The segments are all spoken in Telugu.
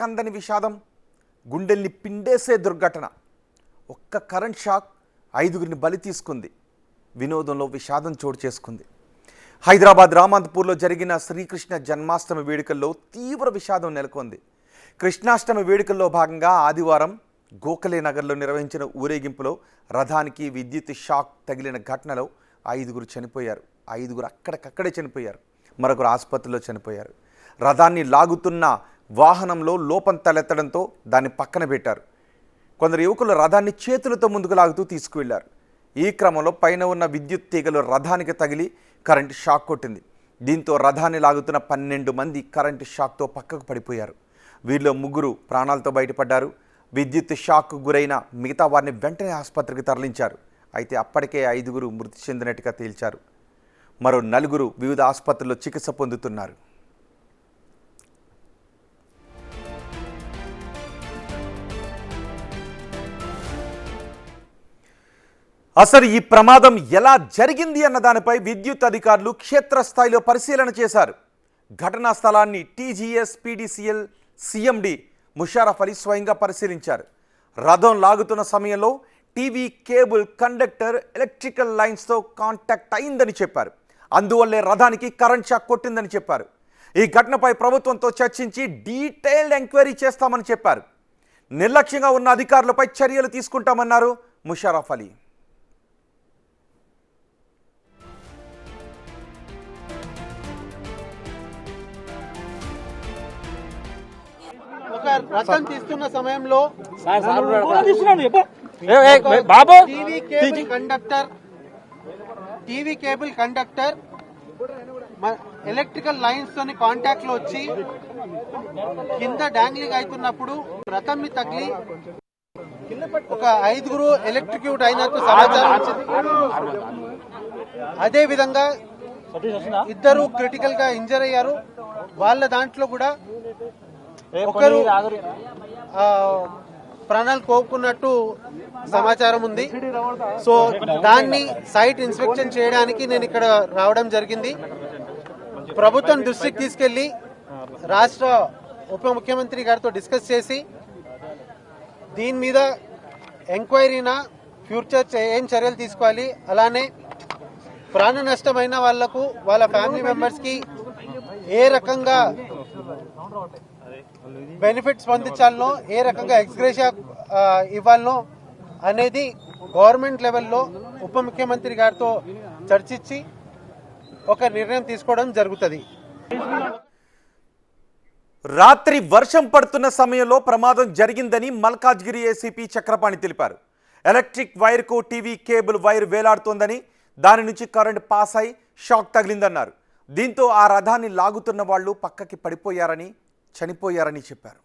కందని విషాదం, గుండెల్ని పిండేసే దుర్ఘటన. ఒక్క కరెంట్ షాక్ 5గురిని బలి తీసుకుంది. వినోదంలో విషాదం చోటు చేసుకుంది. హైదరాబాద్ రామంతపూర్లో జరిగిన శ్రీకృష్ణ జన్మాష్టమి వేడుకల్లో తీవ్ర విషాదం నెలకొంది. కృష్ణాష్టమి వేడుకల్లో భాగంగా ఆదివారం గోఖలే నగర్లో నిర్వహించిన ఊరేగింపులో రథానికి విద్యుత్ షాక్ తగిలిన ఘటనలో 5గురు చనిపోయారు. 5గురు అక్కడికక్కడే చనిపోయారు. మరొకరు ఆసుపత్రిలో చనిపోయారు. రథాన్ని లాగుతున్న వాహనంలో లోపం తలెత్తడంతో దాన్ని పక్కన పెట్టారు. కొందరు యువకులు రథాన్ని చేతులతో ముందుకు లాగుతూ తీసుకువెళ్లారు. ఈ క్రమంలో పైన ఉన్న విద్యుత్ తీగలు రథానికి తగిలి కరెంటు షాక్ కొట్టింది. దీంతో రథాన్ని లాగుతున్న 12 మంది కరెంటు షాక్తో పక్కకు పడిపోయారు. వీరిలో 3 ప్రాణాలతో బయటపడ్డారు. విద్యుత్ షాక్కు గురైన మిగతా వారిని వెంటనే ఆసుపత్రికి తరలించారు. అయితే అప్పటికే 5గురు మృతి చెందినట్టుగా తేల్చారు. మరో 4 వివిధ ఆసుపత్రుల్లో చికిత్స పొందుతున్నారు. అసలు ఈ ప్రమాదం ఎలా జరిగింది అన్న దానిపై విద్యుత్ అధికారులు క్షేత్రస్థాయిలో పరిశీలన చేశారు. ఘటనా స్థలాన్ని TGS PDCL CMD Musharraf Ali స్వయంగా పరిశీలించారు. రథం లాగుతున్న సమయంలో టీవీ కేబుల్ కండక్టర్ ఎలక్ట్రికల్ లైన్స్తో కాంటాక్ట్ అయిందని చెప్పారు. అందువల్లే రథానికి కరెంట్ షాక్ కొట్టిందని చెప్పారు. ఈ ఘటనపై ప్రభుత్వంతో చర్చించి డీటెయిల్డ్ ఎంక్వైరీ చేస్తామని చెప్పారు. నిర్లక్ష్యంగా ఉన్న అధికారులపై చర్యలు తీసుకుంటామన్నారు ముషారఫ్ అలీ. ఒక రథం తీస్తున్న సమయంలో TV cable conductor electrical lines తోని కాంటాక్ట్ లో వచ్చి కింద డాంగ్లింగ్ అవుతున్నప్పుడు రథం ని తగిలి ఒక 5గురు ఎలక్ట్రిక్యూట్ అయినట్టు సమాచారం వచ్చింది. అదే విధంగా 2 క్రిటికల్ గా ఇంజర్ అయ్యారు. వాళ్ళ దాంట్లో కూడా ఒకరు ప్రాణాలు కోరుకున్నట్టు సమాచారం ఉంది. సో దాన్ని సైట్ ఇన్స్పెక్షన్ చేయడానికి నేను ఇక్కడ రావడం జరిగింది. ప్రభుత్వం దృష్టికి తీసుకెళ్లి రాష్ట్ర ఉప ముఖ్యమంత్రి గారితో డిస్కస్ చేసి దీని మీద ఎంక్వైరీనా ఫ్యూచర్ ఏం చర్యలు తీసుకోవాలి, అలానే ప్రాణ నష్టమైన వాళ్లకు వాళ్ళ ఫ్యామిలీ మెంబర్స్ కి ఏ రకంగా బెనిఫిట్స్ పొందించాలనో, ఏ రకంగా ఎక్స్గ్రేషియా ఇవ్వాలనో అనేది గవర్నమెంట్ లెవెల్లో ఉప ముఖ్యమంత్రి గారితో చర్చించి ఒక నిర్ణయం తీసుకోవడం జరుగుతుంది. రాత్రి వర్షం పడుతున్న సమయంలో ప్రమాదం జరిగిందని మల్కాజ్గిరి ఏసీపీ చక్రపాణి తెలిపారు. ఎలక్ట్రిక్ వైర్కు టీవీ కేబుల్ వైర్ వేలాడుతోందని, దాని నుంచి కరెంట్ పాస్ అయి షాక్ తగిలిందన్నారు. దీంతో ఆ రథాన్ని లాగుతున్న వాళ్ళు పక్కకి పడిపోయారని, చనిపోయారని చెప్పారు.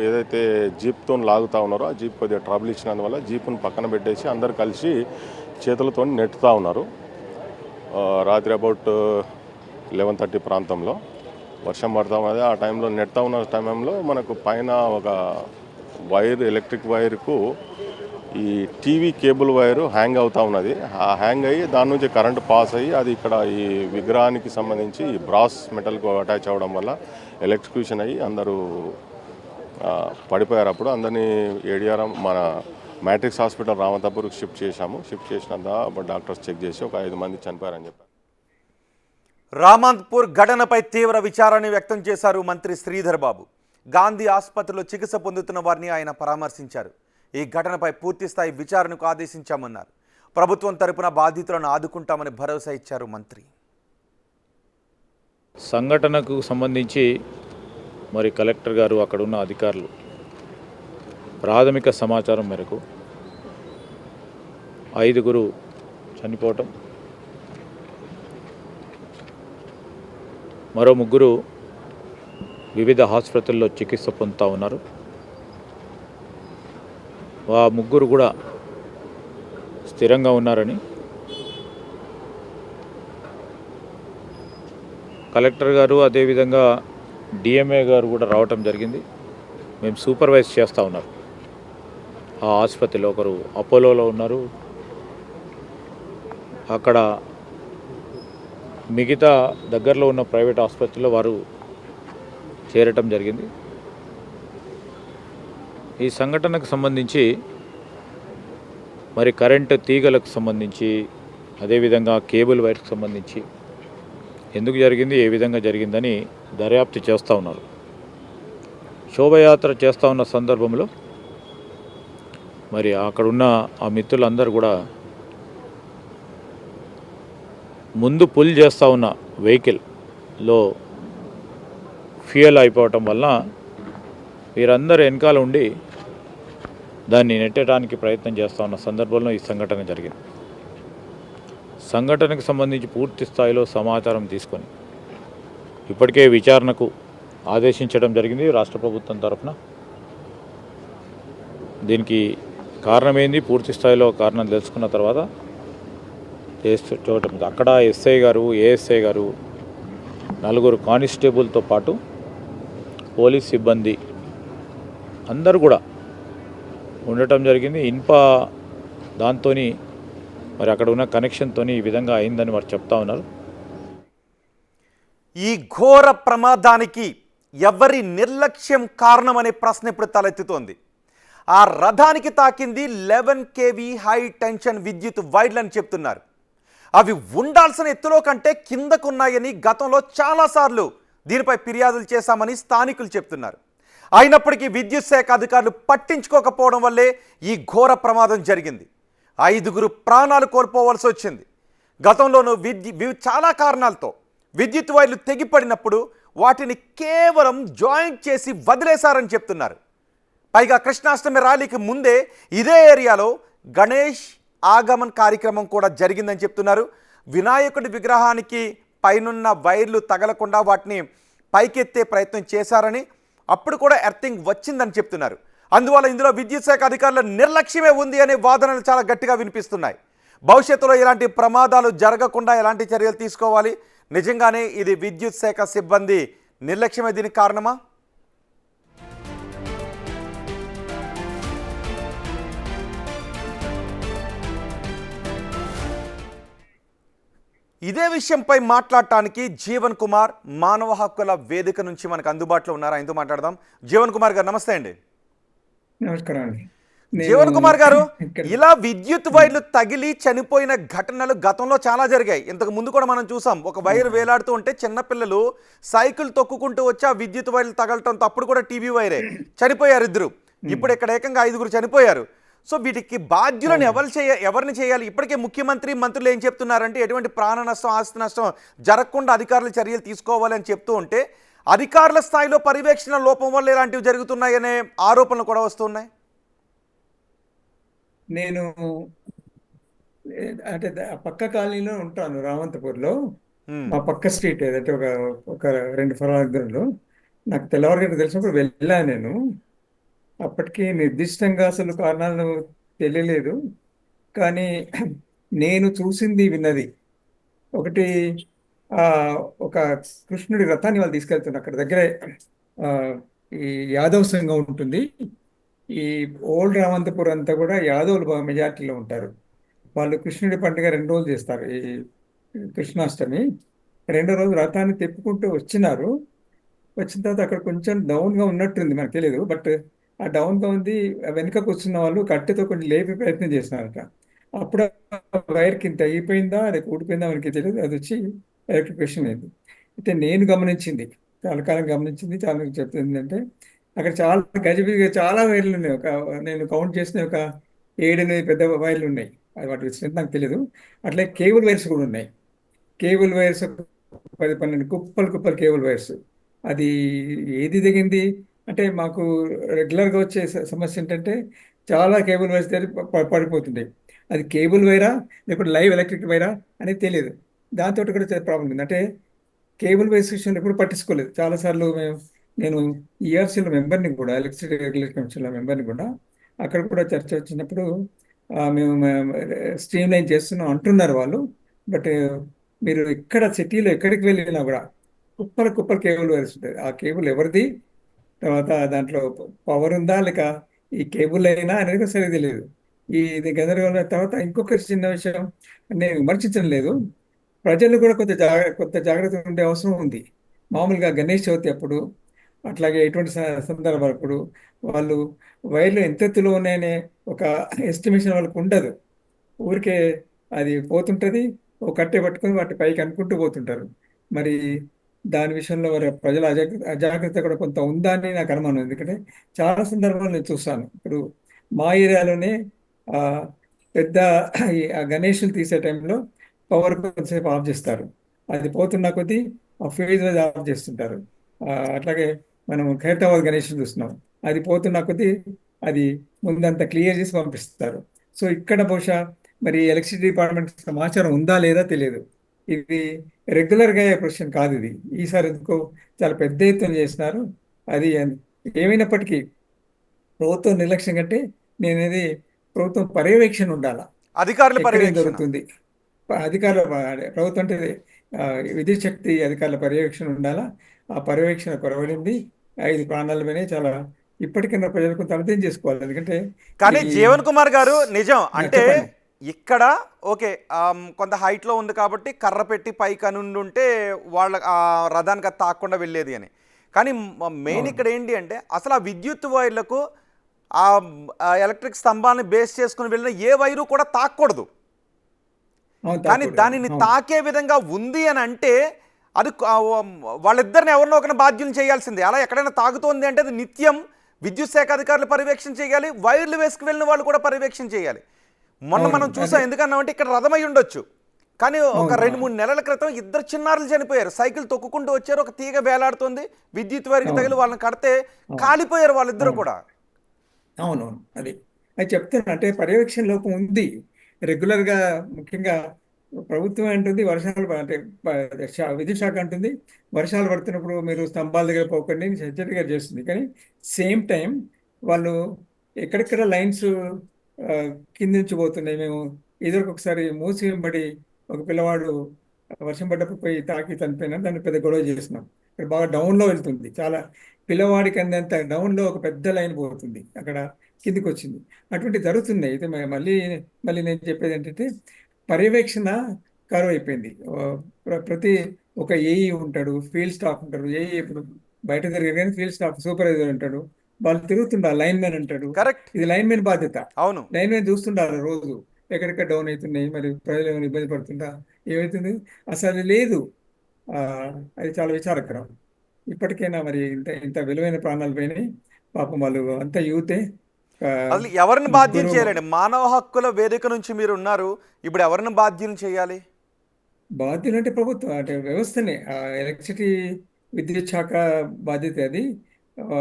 ఏదైతే జీప్తో లాగుతూ ఉన్నారో ఆ జీప్ కొద్దిగా ట్రబుల్ ఇచ్చినందువల్ల జీప్ను పక్కన పెట్టేసి అందరు కలిసి చేతులతో నెట్టుతూ ఉన్నారు. రాత్రి అబౌట్ 11:30 ప్రాంతంలో వర్షం పడతా ఉన్నది. ఆ టైంలో నెట్టుతూ ఉన్న టైంలో మనకు పైన ఒక వైర్, ఎలక్ట్రిక్ వైర్కు ఈ టీవీ కేబుల్ వైరు హ్యాంగ్ అవుతూ ఉన్నది. ఆ హ్యాంగ్ అయ్యి దాని నుంచి కరెంట్ పాస్ అయ్యి అది ఇక్కడ ఈ విగ్రహానికి సంబంధించి బ్రాస్ మెటల్కు అటాచ్ అవ్వడం వల్ల ఎలక్ట్రిక్యూషన్ అయ్యి అందరూ పడిపోయారు. అప్పుడు అందరినీ ఏడిఆర్ఎం మన మ్యాట్రిక్స్ హాస్పిటల్ రామంతపూర్కి షిఫ్ట్ చేశాము. షిఫ్ట్ చేసినంత డాక్టర్స్ చెక్ చేసి ఒక 5 మంది చనిపోయారని చెప్పారు. రామంతపూర్ ఘటనపై తీవ్ర విచారాన్ని వ్యక్తం చేశారు మంత్రి శ్రీధర్ బాబు. గాంధీ ఆసుపత్రిలో చికిత్స పొందుతున్న వారిని ఆయన పరామర్శించారు. ఈ ఘటనపై పూర్తిస్థాయి విచారణకు ఆదేశించామన్నారు. ప్రభుత్వం తరపున బాధితులను ఆదుకుంటామని భరోసా ఇచ్చారు మంత్రి. సంఘటనకు సంబంధించి మరి కలెక్టర్ గారు, అక్కడ ఉన్న అధికారులు ప్రాథమిక సమాచారం మేరకు 5గురు చనిపోవటం, మరో 3 వివిధ ఆసుపత్రుల్లో చికిత్స పొందుతూ ఉన్నారు. ఆ 3 కూడా స్థిరంగా ఉన్నారని కలెక్టర్ గారు, అదేవిధంగా డిఎంఏ గారు కూడా రావటం జరిగింది. మేము సూపర్వైజ్ చేస్తూ ఉన్నారు. ఆ ఆసుపత్రిలో ఒకరు అపోలోలో ఉన్నారు. అక్కడ మిగతా దగ్గరలో ఉన్న ప్రైవేట్ ఆసుపత్రిలో వారు చేరటం జరిగింది. ఈ సంఘటనకు సంబంధించి మరి కరెంటు తీగలకు సంబంధించి, అదేవిధంగా కేబుల్ వైర్కి సంబంధించి ఎందుకు జరిగింది, ఏ విధంగా జరిగిందని దర్యాప్తు చేస్తూ ఉన్నారు. శోభయాత్ర చేస్తూ ఉన్న సందర్భంలో మరి అక్కడున్న ఆ మిత్రులందరూ కూడా ముందు పుల్ చేస్తూ ఉన్న వెహికల్లో ఫ్యూయల్ అయిపోవటం వలన వీరందరూ వెనకాల ఉండి దాన్ని నెట్టడానికి ప్రయత్నం చేస్తూ ఉన్న సందర్భంలో ఈ సంఘటన జరిగింది. సంఘటనకు సంబంధించి పూర్తి స్థాయిలో సమాచారం తీసుకొని ఇప్పటికే విచారణకు ఆదేశించడం జరిగింది రాష్ట్ర ప్రభుత్వం తరఫున. దీనికి కారణమేంది, పూర్తి స్థాయిలో కారణం తెలుసుకున్న తర్వాత చూడటం. అక్కడ ఎస్ఐ గారు, ఏఎస్ఐ గారు, 4 కానిస్టేబుల్తో పాటు పోలీస్ సిబ్బంది అందరూ కూడా ఉండటం జరిగింది. దాంతో మరి అక్కడ ఉన్న కనెక్షన్తో ఈ విధంగా అయిందని వారు చెప్తా ఉన్నారు. ఈ ఘోర ప్రమాదానికి ఎవరి నిర్లక్ష్యం కారణమనే ప్రశ్న ఇప్పుడు తలెత్తుతోంది. ఆ రథానికి తాకింది 11 kV హై టెన్షన్ విద్యుత్ వైర్లని చెప్తున్నారు. అవి ఉండాల్సిన ఎత్తులో కంటే కిందకున్నాయని గతంలో చాలాసార్లు దీనిపై ఫిర్యాదులు చేశామని స్థానికులు చెప్తున్నారు. అయినప్పటికీ విద్యుత్ శాఖ అధికారులు పట్టించుకోకపోవడం వల్లే ఈ ఘోర ప్రమాదం జరిగింది. 5 ప్రాణాలు కోల్పోవలసి వచ్చింది. గతంలోనూ చాలా కారణాలతో విద్యుత్ వైర్లు తెగిపడినప్పుడు వాటిని కేవలం జాయింట్ చేసి వదిలేశారని చెప్తున్నారు. పైగా కృష్ణాష్టమి ర్యాలీకి ముందే ఇదే ఏరియాలో గణేష్ ఆగమన్ కార్యక్రమం కూడా జరిగిందని చెప్తున్నారు. వినాయకుడి విగ్రహానికి పైనున్న వైర్లు తగలకుండా వాటిని పైకెత్తే ప్రయత్నం చేశారని, అప్పుడు కూడా ఎర్తింగ్ వచ్చిందని చెప్తున్నారు. అందువల్ల ఇందులో విద్యుత్ శాఖ అధికారుల నిర్లక్ష్యమే ఉంది అనే వాదనలు చాలా గట్టిగా వినిపిస్తున్నాయి. భవిష్యత్తులో ఇలాంటి ప్రమాదాలు జరగకుండా ఎలాంటి చర్యలు తీసుకోవాలి? నిజంగానే ఇది విద్యుత్ శాఖ సిబ్బంది నిర్లక్ష్యమే దీనికి కారణమా? ఇదే విషయంపై మాట్లాడటానికి జీవన్ కుమార్ మానవ హక్కుల వేదిక నుంచి మనకు అందుబాటులో ఉన్నారు. ఆయనతో మాట్లాడదాం. జీవన్ కుమార్ గారు నమస్తే అండి. నమస్కారం అండి. జీవన్ కుమార్ గారు, ఇలా విద్యుత్ వైర్లు తగిలి చనిపోయిన ఘటనలు గతంలో చాలా జరిగాయి. ఇంతకు ముందు కూడా మనం చూసాం. ఒక వైర్ వేలాడుతూ ఉంటే చిన్నపిల్లలు సైకిల్ తొక్కుకుంటూ వచ్చి ఆ విద్యుత్ వైర్లు తగలటంతో అప్పుడు కూడా టీవీ వైరే చనిపోయారు 2. ఇప్పుడు ఇక్కడ ఏకంగా 5 చనిపోయారు. సో వీటికి బాధ్యులను ఎవరిని చేయాలి? ఇప్పటికే ముఖ్యమంత్రి, మంత్రులు ఏం చెప్తున్నారంటే ఎటువంటి ప్రాణ నష్టం, ఆస్తి నష్టం జరగకుండా అధికారులు చర్యలు తీసుకోవాలని చెప్తూ ఉంటే అధికారుల స్థాయిలో పర్యవేక్షణ లోపం వల్ల ఇలాంటివి జరుగుతున్నాయనే ఆరోపణలు కూడా వస్తున్నాయి. నేను అంటే పక్క కాలనీలో ఉంటాను, రామంతపూర్లో. మా పక్క స్ట్రీట్ ఏదంటే ఒక 2 ఫర్లాంగ్ దూరంలో. నాకు తెల్లవారుగంట తెలిసినప్పుడు వెళ్ళాను నేను. అప్పటికి నిర్దిష్టంగా అసలు కారణాలు తెలియలేదు. కానీ నేను చూసింది, విన్నది ఒకటి, ఒక కృష్ణుడి రథాన్ని వాళ్ళు తీసుకెళ్తున్నారు. అక్కడ దగ్గరే ఈ యాదవ్ సంఘం ఉంటుంది. ఈ ఓల్డ్ రామంతపూర్ అంతా కూడా యాదవులు మెజార్టీలో ఉంటారు. వాళ్ళు కృష్ణుడి పండుగ 2 రోజులు చేస్తారు. ఈ కృష్ణాష్టమి 2వ రోజు రథాన్ని తిప్పుకుంటూ వచ్చిన తర్వాత అక్కడ కొంచెం డౌన్గా ఉన్నట్టుంది, మనకు తెలియదు. బట్ ఆ డౌన్గా ఉంది. వెనుకకు వస్తున్న వాళ్ళు కట్టెతో కొంచెం లేపే ప్రయత్నం చేస్తున్నారట. అప్పుడు వైర్ కింద అయిపోయిందా, అది ఊడిపోయిందా మనకి తెలియదు. అది వచ్చి ఎలక్ట్రిఫికేషన్ అయింది. అయితే నేను గమనించింది, చాలా కాలం గమనించింది, చాలా చెప్తుంది అంటే అక్కడ చాలా గజిబిజిగా చాలా వైర్లు ఉన్నాయి. నేను కౌంట్ చేసిన ఒక 7-8 పెద్ద వైర్లు ఉన్నాయి. అది వాటి స్ట్రెంత్ నాకు తెలియదు. అట్లే కేబుల్ వైర్స్ కూడా ఉన్నాయి. కేబుల్ వైర్స్ 10-12 కుప్పలు కేబుల్ వైర్స్. అది ఏది దిగింది అంటే మాకు రెగ్యులర్గా వచ్చే సమస్య ఏంటంటే చాలా కేబుల్ వైర్స్ పడిపోతుంటాయి. అది కేబుల్ వైరా లేకపోతే లైవ్ ఎలక్ట్రిక్ వైరా అనేది తెలియదు. దాంతో కూడా ప్రాబ్లం ఉంది. అంటే కేబుల్ వైర్స్ విషయంలో ఎప్పుడు పట్టించుకోలేదు. చాలాసార్లు నేను ఈఆర్సీలో మెంబర్ని కూడా, ఎలక్ట్రిసిటీ రెగ్యులేషన్ కమిషన్లో మెంబర్ని కూడా, అక్కడ కూడా చర్చ వచ్చినప్పుడు మేము స్ట్రీమ్ లైన్ చేస్తున్నాం అంటున్నారు వాళ్ళు. బట్ మీరు ఇక్కడ సిటీలో ఎక్కడికి వెళ్ళినా కూడా కుప్పలు కేబుల్ వైర్స్ ఉంటుంది. ఆ కేబుల్ ఎవరిది, తర్వాత దాంట్లో పవర్ ఉందా లేక ఈ కేబుల్ అయినా అనేది సరిగ్గా తెలియదు. ఇది గందరగోళం. తర్వాత ఇంకొక చిన్న విషయం, నేను విమర్శించడం లేదు, ప్రజలు కూడా కొంత జాగ్రత్త ఉండే అవసరం ఉంది. మామూలుగా గణేష్ చవితి అప్పుడు అట్లాగే ఎటువంటి సందర్భాలు ఇప్పుడు వాళ్ళు వైర్లు ఎంత ఎత్తులో ఉన్నాయనే ఒక ఎస్టిమేషన్ వాళ్ళకు ఉండదు. ఊరికే అది పోతుంటది, ఓ కట్టె పట్టుకొని వాటి పైకి అనుకుంటూ పోతుంటారు. మరి దాని విషయంలో మరి ప్రజల అజాగ్రత్త కూడా కొంత ఉందా అని నాకు అనుమానం. ఎందుకంటే చాలా సందర్భాలు నేను చూస్తాను. ఇప్పుడు మా ఏరియాలోనే ఆ పెద్ద ఆ గణేషులు తీసే టైంలో పవర్ కొంతసేపు ఆఫ్ చేస్తారు. అది పోతున్న కొద్దీ ఆ ఫేజ్ వైజ్ ఆఫ్ చేస్తుంటారు. అట్లాగే మనం ఖైరతాబాద్ గణేషులు చూస్తున్నాం, అది పోతున్న కొద్దీ అది ముందంతా క్లియర్ చేసి పంపిస్తారు. సో ఇక్కడ బహుశా మరి ఎలక్ట్రిసిటీ డిపార్ట్మెంట్ సమాచారం ఉందా లేదా తెలియదు. ఇది రెగ్యులర్గా అయ్యే క్వశ్చన్ కాదు ఇది. ఈసారి ఎందుకో చాలా పెద్ద ఎత్తున చేసినారు. అది ఏమైనప్పటికీ ప్రభుత్వం నిర్లక్ష్యం కంటే నేనేది ప్రభుత్వం పర్యవేక్షణ ఉండాలా, అధికారుల ఎక్కడేం పర్యవేక్షణ. జరుగుతుంది. అధికారుల ప్రభుత్వం అంటే విద్యుత్ శక్తి అధికారుల పర్యవేక్షణ ఉండాలా. ఆ పర్యవేక్షణ కొరవడింది. 5 ప్రాణాల మీద చాలా ఇప్పటికైనా ప్రజలు కొంత అర్థం చేసుకోవాలి. ఎందుకంటే కానీ ఈ జీవన్ కుమార్ గారు నిజం అంటే చెప్పండి. ఇక్కడ ఓకే, కొంత హైట్లో ఉంది కాబట్టి కర్ర పెట్టి పైకి అనుండి ఉంటే వాళ్ళ ఆ రథానికి అది తాకుండా వెళ్ళేది అని. కానీ మెయిన్ ఇక్కడ ఏంటి అంటే అసలు ఆ విద్యుత్ వైర్లకు ఆ ఎలక్ట్రిక్ స్తంభాన్ని బేస్ చేసుకుని వెళ్ళిన ఏ వైరు కూడా తాకూడదు. అవును, కానీ తప్పకూడదు. దానిని అవును, తాకే విధంగా ఉంది అని అంటే అది వాళ్ళిద్దరిని ఎవరినో ఒకరిని బాధ్యులు చేయాల్సిందే. అలా ఎక్కడైనా తాగుతోంది అంటే అది నిత్యం విద్యుత్ శాఖ అధికారులు పర్యవేక్షణ చేయాలి, వైర్లు వేసుకు వెళ్ళిన వాళ్ళు కూడా పర్యవేక్షణ చేయాలి. మొన్న అవును, మనం చూసాం, అదే. ఎందుకన్నామంటే ఇక్కడ రథమై ఉండొచ్చు, కానీ ఒక అవును, 2-3 నెలల క్రితం 2 చిన్నారులు చనిపోయారు. సైకిల్ తొక్కుకుంటూ వచ్చారు, ఒక తీగ వేలాడుతుంది, విద్యుత్ వైర్కి అవును, తగిలి వాళ్ళని కడితే అవును, కాలిపోయారు వాళ్ళిద్దరు అవును, కూడా. అవునవును. అది చెప్తాను. అంటే పర్యవేక్షణ లోపం ఉంది రెగ్యులర్గా. ముఖ్యంగా ప్రభుత్వం అంటుంది వర్షాలు అంటే విద్యుత్ శాఖ అంటుంది వర్షాలు పడుతున్నప్పుడు మీరు స్తంభాల దగ్గర పోకండి హెచ్చరిక చేస్తుంది. కానీ సేమ్ టైం వాళ్ళు ఎక్కడెక్కడ లైన్స్ కింది నుంచి పోతున్నాయి. మేము ఇదివరకు ఒకసారి మూసి వెంబడి ఒక పిల్లవాడు వర్షం పడ్డప్పుడు పోయి తాకి చనిపోయినా, దాన్ని పెద్ద గొడవ చేస్తున్నాం. ఇక్కడ బాగా డౌన్లో వెళ్తుంది, చాలా పిల్లవాడికి అందంత డౌన్లో ఒక పెద్ద లైన్ పోతుంది, అక్కడ కిందికి వచ్చింది. అటువంటి జరుగుతున్నాయి. అయితే మళ్ళీ మళ్ళీ నేను చెప్పేది ఏంటంటే పర్యవేక్షణ కరువు అయిపోయింది. ప్రతి ఒక ఏఈ ఉంటాడు, ఫీల్డ్ స్టాఫ్ ఉంటారు. ఏఈ ఇప్పుడు బయట తిరిగారు కానీ ఫీల్డ్ స్టాఫ్ సూపర్వైజర్ ఉంటాడు, వాళ్ళు తిరుగుతుండాలి. లైన్ మ్యాన్ అంటాడు, కరెక్ట్. ఇది లైన్ మ్యాన్ బాధ్యత. అవును. లైన్ మ్యాన్ చూస్తుండాలి రోజు ఎక్కడెక్కడ డౌన్ అవుతున్నాయి, మరి ప్రజలు ఏమైనా ఇబ్బంది పడుతుందా, ఏమవుతుంది, అసలు అది లేదు. ఆ, అది చాలా విచారకరం. ఇప్పటికైనా మరి ఇంత ఇంత విలువైన ప్రాణాలు పోయినాయి. పాపం వాళ్ళు అంతా యూతే. ఆ, అసలు ఎవరిని బాధ్యం ముగ్గురు చేయాలండి? మానవ హక్కుల వేదిక నుంచి మీరు ఉన్నారు, ఇప్పుడు ఎవరిని బాధ్యం చేయాలి? బాధ్యులు అంటే ప్రభుత్వం అంటే వ్యవస్థనే. ఎలక్ట్రిసిటీ విద్యుత్ శాఖ బాధ్యత అది. ఆ,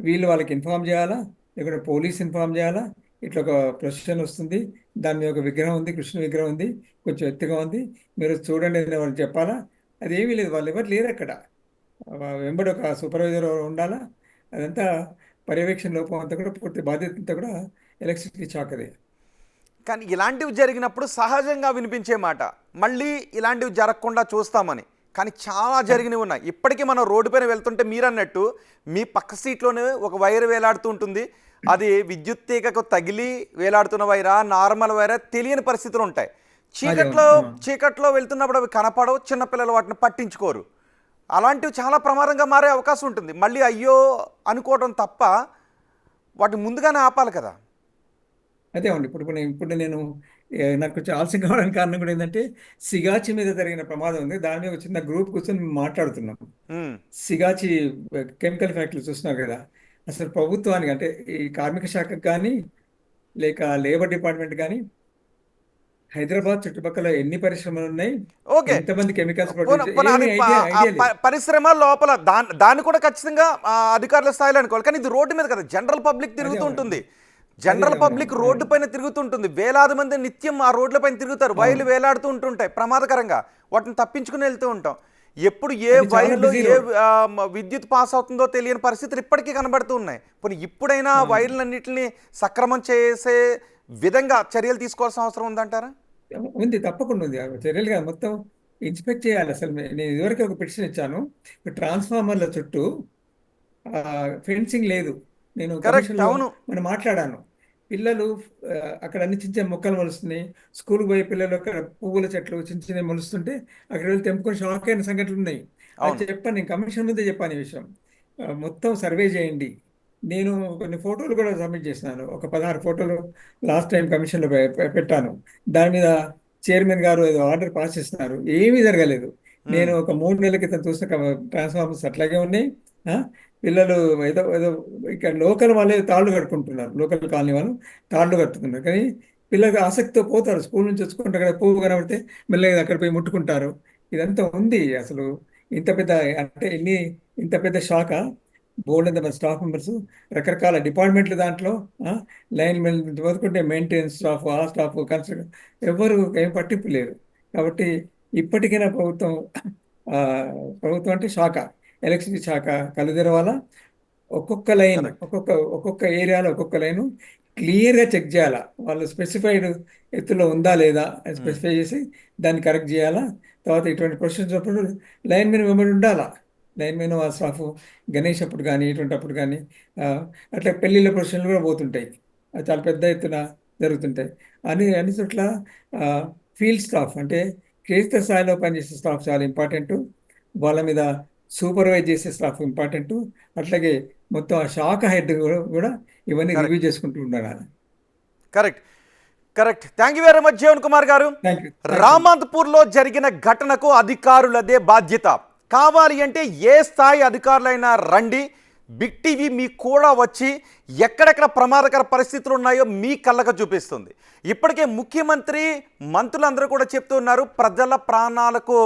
వీళ్ళు వాళ్ళకి ఇన్ఫార్మ్ చేయాలా, ఇక్కడ పోలీస్ ఇన్ఫార్మ్ చేయాలా. ఇట్లా ఒక ప్రొసెషన్ వస్తుంది, దాని మీద ఒక విగ్రహం ఉంది, కృష్ణ విగ్రహం ఉంది, కొంచెం ఎత్తుగా ఉంది, మీరు చూడండి అని వాళ్ళు చెప్పాలా. అదేమీ లేదు, వాళ్ళు ఎవరు లేరు అక్కడ. వెంబడి ఒక సూపర్వైజర్ ఉండాలా. అదంతా పర్యవేక్షణ లోపం అంతా కూడా పూర్తి బాధ్యత అంతా కూడా ఎలక్ట్రిసిటీ శాఖదే. కానీ ఇలాంటివి జరిగినప్పుడు సహజంగా వినిపించే మాట మళ్ళీ ఇలాంటివి జరగకుండా చూస్తామని. కానీ చాలా జరిగినవి ఉన్నాయి. ఇప్పటికీ మనం రోడ్డు పైన వెళ్తుంటే మీరు అన్నట్టు మీ పక్క సీట్లోనే ఒక వైర్ వేలాడుతూ ఉంటుంది. అది విద్యుత్ తీగకు తగిలి వేలాడుతున్న వైరా, నార్మల్ వైరా తెలియని పరిస్థితులు ఉంటాయి. చీకట్లో చీకట్లో వెళ్తున్నప్పుడు అవి కనపడవు, చిన్నపిల్లలు వాటిని పట్టించుకోరు. అలాంటివి చాలా ప్రమాదంగా మారే అవకాశం ఉంటుంది. మళ్ళీ అయ్యో అనుకోవడం తప్ప వాటిని ముందుగానే ఆపాలి కదా. అదే అండి. ఇప్పుడు నేను నాకు కొంచెం ఆలస్యం కావడానికి కారణం కూడా ఏంటంటే సిగాచి మీద జరిగిన ప్రమాదం ఉంది. దాని మీద ఒక చిన్న గ్రూప్ కూర్చొని మేము మాట్లాడుతున్నాం. ఉమ్, సిగాచి కెమికల్ ఫ్యాక్టరీ చూస్తున్నారు కదా. అసలు ప్రభుత్వానికి అంటే ఈ కార్మిక శాఖకు కానీ లేక లేబర్ డిపార్ట్మెంట్ కానీ హైదరాబాద్ చుట్టుపక్కల ఎన్ని పరిశ్రమలు ఉన్నాయి, ఓకే. ఎంతమంది కెమికల్స్ పోనీ ప్రొడ్యూస్, పోనీ అది ఏమీ ఐడియా లేదు. పరిశ్రమ లోపల దాన్ని కూడా ఖచ్చితంగా అధికారుల స్థాయిలో అనుకోవాలి. కానీ ఇది రోడ్డు మీద కదా, జనరల్ పబ్లిక్ అదే తిరుగుతూ అవును, ఉంటుంది. అదే జనరల్ అవును, పబ్లిక్ రోడ్డు పైన తిరుగుతుంటుంది. వేలాది మంది నిత్యం ఆ రోడ్ల పైన తిరుగుతారు, వైర్లు అవును. వేలాడుతూ ఉంటుంటాయి ప్రమాదకరంగా. వాటిని తప్పించుకుని వెళ్తూ ఉంటాం. ఎప్పుడు ఏ అది చాలా వైర్లో బిజీ ఏ రోడ్. విద్యుత్ పాస్ అవుతుందో తెలియని పరిస్థితులు ఇప్పటికీ కనబడుతూ ఉన్నాయి. పోనీ ఇప్పుడైనా వైర్లన్నింటినీ సక్రమం చేసే విధంగా చర్యలు తీసుకోవాల్సిన అవసరం ఉందంటారా? ఉంది, తప్పకుండా ఉంది. చర్యలుగా మొత్తం ఇన్స్పెక్ట్ చేయాలి. అసలు నేను ఇదివరకు ఒక పిటిషన్ ఇచ్చాను, ట్రాన్స్ఫార్మర్ల చుట్టూ ఫెన్సింగ్ లేదు. నేను కరెక్ట్. కమిషన్లో అవును. మనం మాట్లాడాను. పిల్లలు ఆ, అక్కడ అన్ని చిన్న చిన్న మొక్కలు మొలుస్తున్నాయి. స్కూల్కి పోయే పిల్లలు అక్కడ పువ్వుల చెట్లు చిన్న చిన్నవి మొలుస్తుంటే అక్కడ వెళ్ళి తెంపుకొని షాక్ అయిన సంఘటనలు ఉన్నాయి. అది అవును. చెప్పాను, నేను కమిషన్ ముందే చెప్పాను ఈ విషయం. మొత్తం సర్వే చేయండి. నేను కొన్ని ఫోటోలు కూడా సబ్మిట్ చేసినాను. ఒక 16 ఫోటోలు లాస్ట్ టైం కమిషన్లో పెట్టాను. దాని మీద చైర్మన్ గారు ఏదో ఆర్డర్ పాస్ చేస్తున్నారు. ఏమీ జరగలేదు. నేను ఒక 3 నెలల క్రితం చూసిన ట్రాన్స్ఫార్మర్స్ అట్లాగే ఉన్నాయి. ఆ, పిల్లలు ఏదో ఏదో ఇక్కడ లోకల్ వాళ్ళే తాళ్ళు కట్టుకుంటున్నారు. లోకల్ కాలనీ వాళ్ళు తాళ్ళు కట్టుతున్నారు. కానీ పిల్లలు ఆసక్తితో పోతారు. స్కూల్ నుంచి వచ్చుకుంటే అక్కడ పువ్వు కనబడితే మెల్లగా అక్కడ పోయి ముట్టుకుంటారు. ఇదంతా ఉంది అసలు. ఇంత పెద్ద అంటే ఇంత పెద్ద శాఖ, బోర్డు అంత మంది స్టాఫ్ మెంబర్స్, రకరకాల డిపార్ట్మెంట్లు దాంట్లో, లైన్ మెన్ చదువుకుంటే మెయింటెనెన్స్ స్టాఫ్, ఆ స్టాఫ్, కన్స్ట్రక్షన్, ఎవరు ఏం పట్టింపు లేదు. కాబట్టి ఇప్పటికైనా ఆ, ప్రభుత్వం అంటే శాఖ, ఎలక్ట్రిసిటీ శాఖ కళ్ళు తెరవాలా. ఒక్కొక్క లైన్, కరెక్ట్. ఒక్కొక్క ఏరియాలో ఒక్కొక్క లైను క్లియర్గా చెక్ చేయాలా. వాళ్ళు స్పెసిఫైడ్ ఎత్తులో ఉందా లేదా అని స్పెసిఫై చేసి దాన్ని కరెక్ట్ చేయాలా. తర్వాత ఇటువంటి క్వశ్చన్స్ అప్పుడు లైన్ మెన్ వెంబడి ఉండాలా. లైన్ మెన్ ఆ స్టాఫ్ గణేష్ అప్పుడు కానీ ఇటువంటి అప్పుడు కానీ అట్లా పెళ్ళిళ్ళ ప్రొఫెషన్లు కూడా పోతుంటాయి. అది చాలా పెద్ద ఎత్తున జరుగుతుంటాయి. అన్ని చోట్ల ఫీల్డ్ స్టాఫ్ అంటే క్షేత్ర స్థాయిలో పనిచేసే స్టాఫ్ చాలా ఇంపార్టెంట్. వాళ్ళ మీద సూపర్వైజ్ చేసే స్టాఫ్ ఇంపార్టెంట్. అట్లాగే మొత్తం ఆ శాఖ హెడ్ కూడా ఇవన్నీ రివ్యూ కరెక్ట్. చేసుకుంటూ ఉండాలి. Correct. Correct. Thank you very much Jeevan Kumar గారు. Thank you. రామంతపూర్లో జరిగిన ఘటనకు అధికారులదే బాధ్యత. కావాలి అంటే ఏ స్థాయి అధికారులైనా రండి, బిగ్ టీవీ మీకు కూడా వచ్చి ఎక్కడెక్కడ ప్రమాదకర పరిస్థితులు ఉన్నాయో మీ కళ్ళకు చూపిస్తుంది. ఇప్పటికే ముఖ్యమంత్రి, మంత్రులందరూ కూడా చెప్తూ ఉన్నారు, ప్రజల ప్రాణాలకు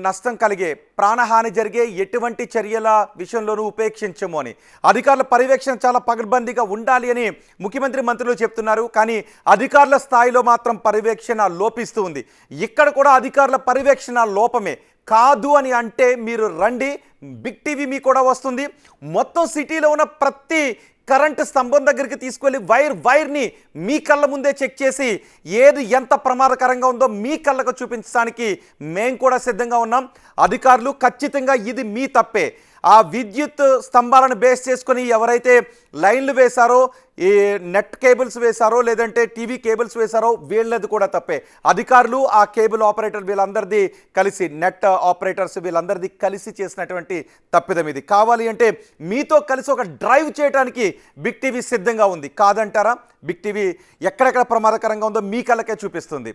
నష్టం కలిగే, ప్రాణహాని జరిగే ఎటువంటి చర్యల విషయంలోనూ ఉపేక్షించము అని. అధికారుల పర్యవేక్షణ చాలా పగడ్బందీగా ఉండాలి అని ముఖ్యమంత్రి, మంత్రులు చెప్తున్నారు. కానీ అధికారుల స్థాయిలో మాత్రం పర్యవేక్షణ లోపిస్తూ ఉంది. ఇక్కడ కూడా అధికారుల పర్యవేక్షణ లోపమే. కాదు అని అంటే మీరు రండి, బిగ్ టీవీ మీ కూడా వస్తుంది. మొత్తం సిటీలో ఉన్న ప్రతి కరెంటు స్తంభం దగ్గరికి తీసుకెళ్ళి వైర్ని మీ కళ్ళ ముందే చెక్ చేసి ఏది ఎంత ప్రమాదకరంగా ఉందో మీ కళ్ళకు చూపించడానికి మేము కూడా సిద్ధంగా ఉన్నాం. అధికారులు ఖచ్చితంగా ఇది మీ తప్పే. ఆ విద్యుత్ స్తంభాలను బేస్ చేసుకొని ఎవరైతే లైన్లు వేశారో, ఈ నెట్ కేబుల్స్ వేశారో, లేదంటే టీవీ కేబుల్స్ వేశారో వీళ్ళది కూడా తప్పే. అధికారులు, ఆ కేబుల్ ఆపరేటర్ వీళ్ళందరిది కలిసి, నెట్ ఆపరేటర్స్ వీళ్ళందరిది కలిసి చేసినటువంటి తప్పిదం ఇది. కావాలి అంటే మీతో కలిసి ఒక డ్రైవ్ చేయడానికి బిగ్ టీవీ సిద్ధంగా ఉంది. కాదంటారా? బిగ్ టీవీ ఎక్కడెక్కడ ప్రమాదకరంగా ఉందో మీ కళ్ళకే చూపిస్తుంది.